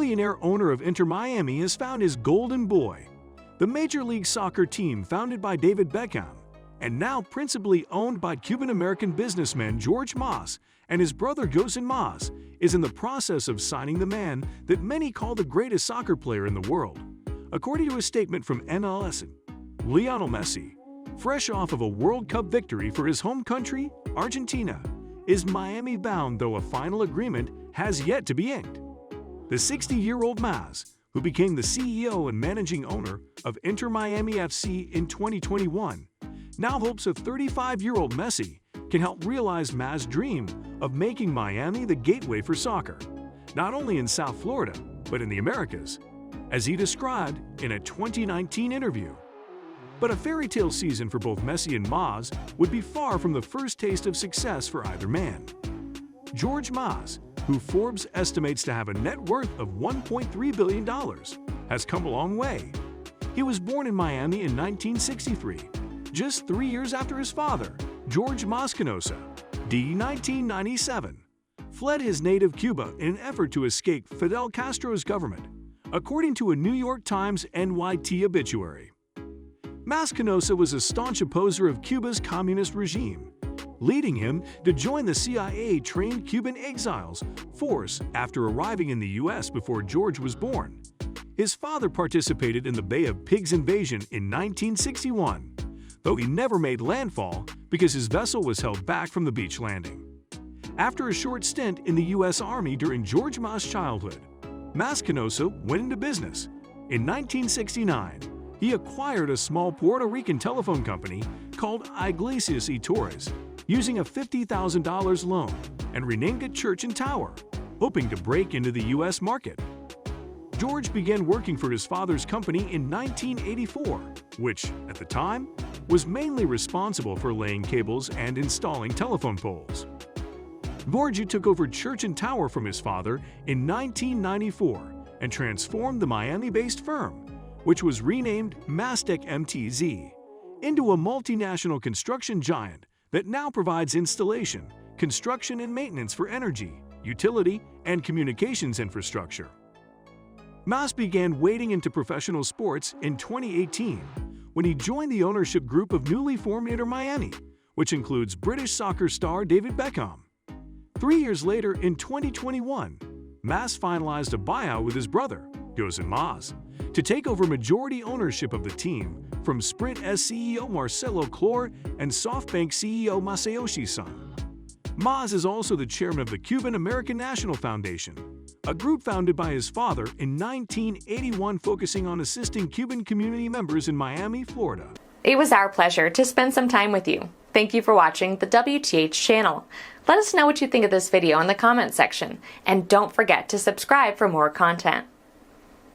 billionaire owner of Inter Miami has found his golden boy. The Major League Soccer team, founded by David Beckham and now principally owned by Cuban-American businessman Jorge Mas and his brother Jose Mas, is in the process of signing the man that many call the greatest soccer player in the world. According to a statement from MLS, Lionel Messi, fresh off of a World Cup victory for his home country, Argentina, is Miami-bound, though a final agreement has yet to be inked. The 60-year-old Mas, who became the CEO and managing owner of Inter Miami FC in 2021, now hopes a 35-year-old Messi can help realize Mas' dream of making Miami the gateway for soccer, not only in South Florida, but in the Americas, as he described in a 2019 interview. But a fairy tale season for both Messi and Mas would be far from the first taste of success for either man. Jorge Mas, who Forbes estimates to have a net worth of $1.3 billion, has come a long way. He was born in Miami in 1963, just 3 years after his father, Jorge Mas, d. 1997, fled his native Cuba in an effort to escape Fidel Castro's government, according to a New York Times NYT obituary. Mas was a staunch opposer of Cuba's communist regime, leading him to join the CIA-trained Cuban exiles force after arriving in the U.S. before George was born. His father participated in the Bay of Pigs invasion in 1961, though he never made landfall because his vessel was held back from the beach landing. After a short stint in the U.S. Army during Jorge Mas' childhood, Mas went into business. In 1969, he acquired a small Puerto Rican telephone company called Iglesias y Torres, using a $50,000 loan, and renamed it Church and Tower, hoping to break into the U.S. market. George began working for his father's company in 1984, which, at the time, was mainly responsible for laying cables and installing telephone poles. George took over Church and Tower from his father in 1994 and transformed the Miami-based firm, which was renamed Mastec MTZ, into a multinational construction giant that now provides installation, construction, and maintenance for energy, utility, and communications infrastructure. Mas began wading into professional sports in 2018 when he joined the ownership group of newly formed Inter Miami, which includes British soccer star David Beckham. 3 years later, in 2021, Mas finalized a buyout with his brother, Jose Mas, to take over majority ownership of the team from Sprint CEO Marcelo Clore and SoftBank CEO Masayoshi Son. Mas is also the chairman of the Cuban-American National Foundation, a group founded by his father in 1981 focusing on assisting Cuban community members in Miami, Florida. It was our pleasure to spend some time with you. Thank you for watching the WTH channel. Let us know what you think of this video in the comment section, and don't forget to subscribe for more content.